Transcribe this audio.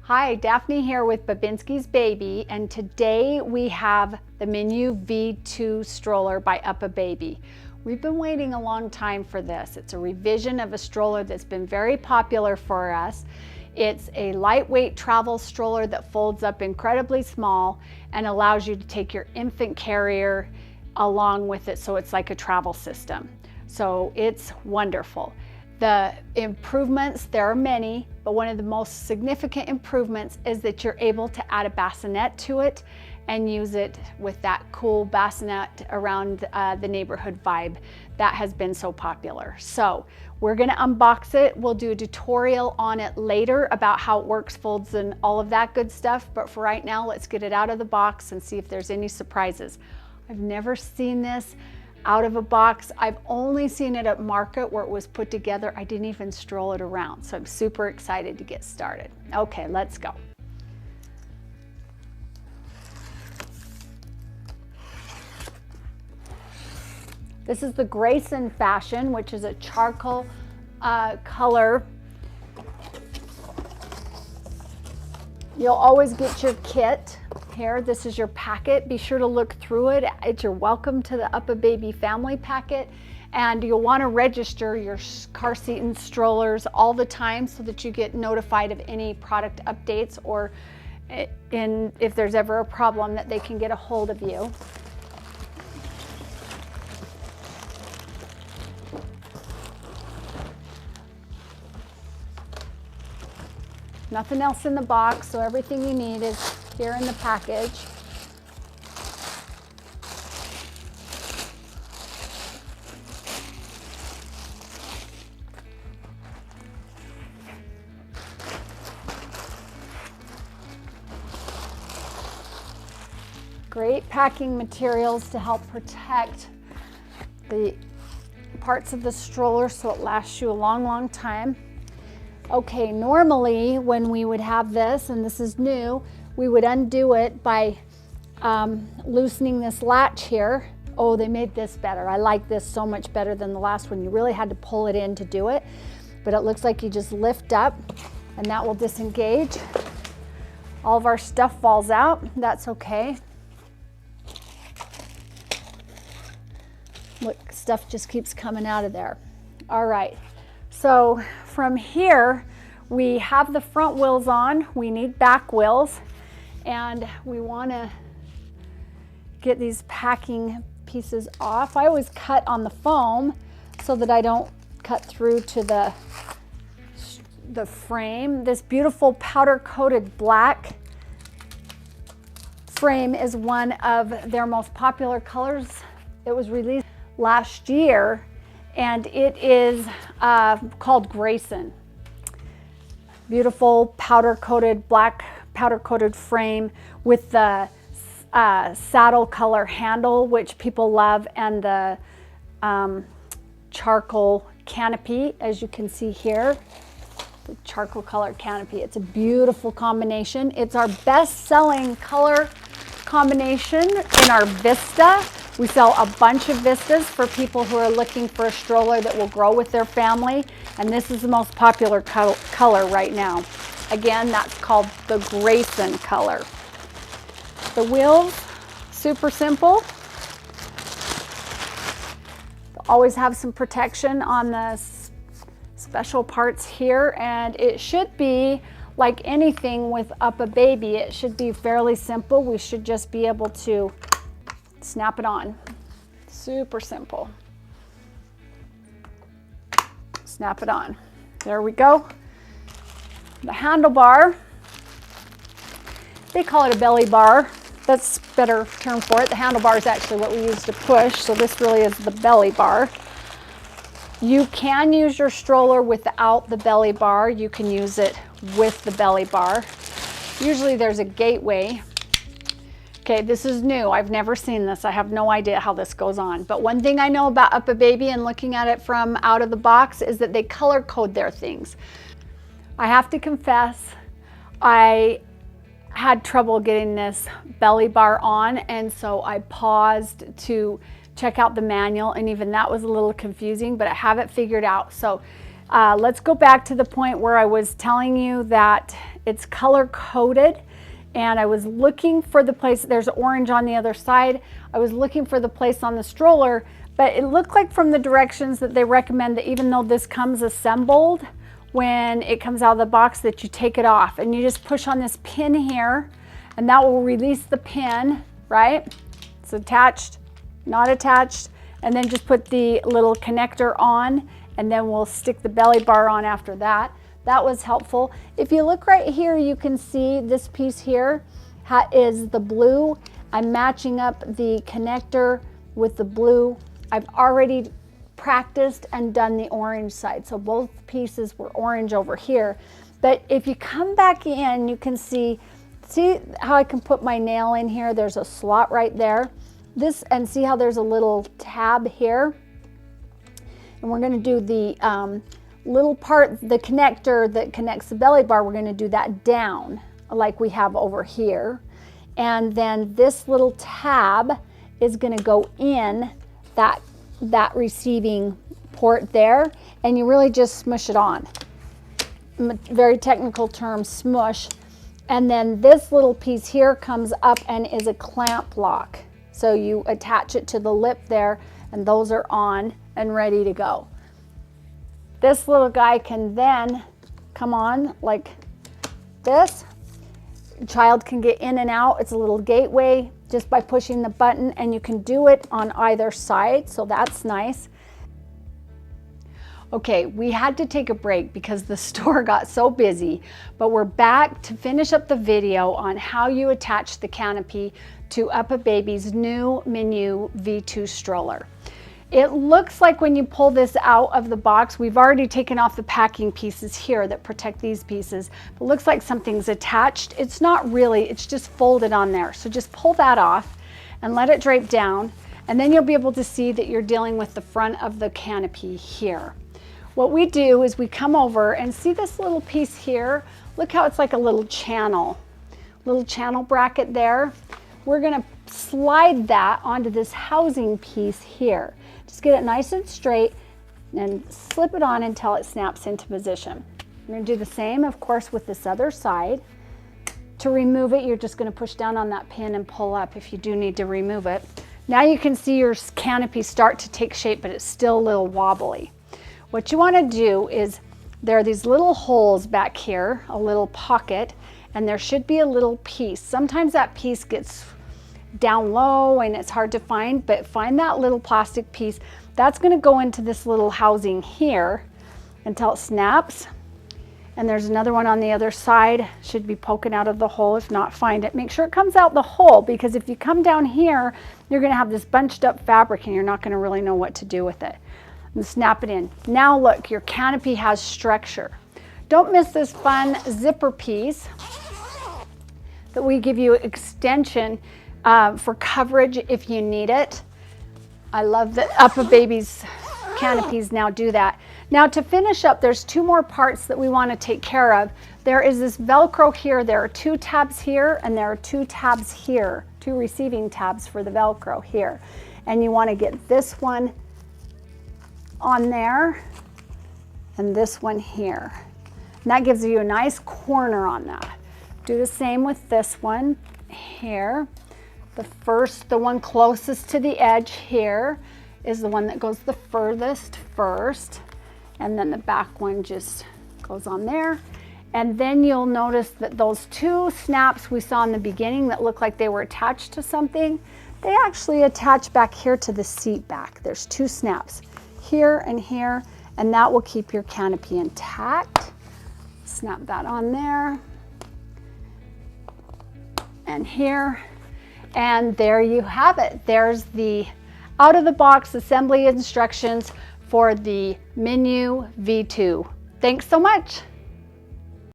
Hi, Daphne here with Babinski's Baby, and today we have the Minu V2 stroller by UPPAbaby. We've been waiting a long time for this. It's a revision of a stroller that's been very popular for us. It's a lightweight travel stroller that folds up incredibly small and allows you to take your infant carrier along with it, so it's like a travel system. So it's wonderful. The improvements, there are many, but one of the most significant improvements is that you're able to add a bassinet to it and use it with that cool bassinet around the neighborhood vibe that has been so popular. So we're gonna unbox it. We'll do a tutorial on it later about how it works, folds, and all of that good stuff. But for right now, let's get it out of the box and see if there's any surprises. I've never seen this out of a box. I've only seen it at market where it was put together. I didn't even stroll it around, so I'm super excited to get started. Okay, let's go. This is the Grayson Fashion, which is a charcoal color. You'll always get your kit here. This is your packet. Be sure to look through it. It's your welcome to the UPPAbaby family packet. And you'll want to register your car seat and strollers all the time so that you get notified of any product updates, or if there's ever a problem that they can get a hold of you. Nothing else in the box, so everything you need is here in the package. Great packing materials to help protect the parts of the stroller so it lasts you a long, long time. Okay, normally when we would have this, and this is new, we would undo it by loosening this latch here. Oh, they made this better. I like this so much better than the last one. You really had to pull it in to do it, but it looks like you just lift up and that will disengage. All of our stuff falls out. That's okay. Look, stuff just keeps coming out of there. All right. So from here, we have the front wheels on. We need back wheels, and we want to get these packing pieces off. I always cut on the foam so that I don't cut through to the frame. This beautiful powder-coated black frame is one of their most popular colors. It was released last year, and it is called Grayson. Beautiful powder-coated, black powder-coated frame with the saddle color handle, which people love, and the charcoal canopy, as you can see here. The charcoal color canopy. It's a beautiful combination. It's our best-selling color combination in our Vista. We sell a bunch of Vistas for people who are looking for a stroller that will grow with their family, and this is the most popular color right now. Again, that's called the Grayson color. The wheels, super simple. Always have some protection on the special parts here, and it should be like anything with UPPAbaby. It should be fairly simple. We should just be able to snap it on. Super simple. Snap it on. There we go. The handlebar, they call it a belly bar. That's a better term for it. The handlebar is actually what we use to push, so this really is the belly bar. You can use your stroller without the belly bar. You can use it with the belly bar. Usually there's a gateway. Okay, this is new. I've never seen this. I have no idea how this goes on. But one thing I know about UPPAbaby and looking at it from out of the box is that they color code their things. I have to confess, I had trouble getting this belly bar on, and so I paused to check out the manual, and even that was a little confusing, but I have it figured out. So Let's go back to the point where I was telling you that it's color coded, and I was looking for the place. There's orange on the other side. I was looking for the place on the stroller, but it looked like from the directions that they recommend that even though this comes assembled, when it comes out of the box, that you take it off and you just push on this pin here, and that will release the pin, right? It's attached, not attached, and then just put the little connector on, and then we'll stick the belly bar on after that. That was helpful. If you look right here, you can see this piece here is the blue. I'm matching up the connector with the blue. I've already practiced and done the orange side, so both pieces were orange over here. But if you come back in, you can see how I can put my nail in here. There's a slot right there. And see how there's a little tab here, and we're going to do the little part, the connector that connects the belly bar. We're going to do that down like we have over here, and then this little tab is going to go in that receiving port there, and you really just smush it on. Very technical term, smush. And then this little piece here comes up and is a clamp lock. So you attach it to the lip there, and those are on and ready to go. This little guy can then come on like this. The child can get in and out. It's a little gateway just by pushing the button, and you can do it on either side, so that's nice. Okay, we had to take a break because the store got so busy, but we're back to finish up the video on how you attach the Canopy to UPPAbaby's new Minu V2 stroller. It looks like when you pull this out of the box, we've already taken off the packing pieces here that protect these pieces. It looks like something's attached. It's not really, it's just folded on there. So just pull that off and let it drape down, and then you'll be able to see that you're dealing with the front of the Canopy here. What we do is we come over and see this little piece here. Look how it's like a little channel bracket there. We're gonna slide that onto this housing piece here. Just get it nice and straight and slip it on until it snaps into position. We're gonna do the same, of course, with this other side. To remove it, you're just gonna push down on that pin and pull up if you do need to remove it. Now you can see your Canopy start to take shape, but it's still a little wobbly. What you want to do is, there are these little holes back here, a little pocket, and there should be a little piece. Sometimes that piece gets down low and it's hard to find, but find that little plastic piece. That's going to go into this little housing here until it snaps. And there's another one on the other side, should be poking out of the hole. If not, find it. Make sure it comes out the hole, because if you come down here, you're going to have this bunched up fabric and you're not going to really know what to do with it. And snap it in. Now look, your Canopy has structure. Don't miss this fun zipper piece that we give you extension for coverage if you need it. I love that UPPAbaby's Canopies now do that. Now to finish up, there's two more parts that we want to take care of. There is this Velcro here. There are two tabs here, and there are two tabs here, two receiving tabs for the Velcro here. And you want to get this one on there and this one here. And that gives you a nice corner on that. Do the same with this one here. The one closest to the edge here is the one that goes the furthest first, and then the back one just goes on there. And then you'll notice that those two snaps we saw in the beginning that looked like they were attached to something, they actually attach back here to the seat back. There's two snaps here, and that will keep your Canopy intact. Snap that on there and here, and there you have it. There's the out-of-the-box assembly instructions for the Minu V2. Thanks so much.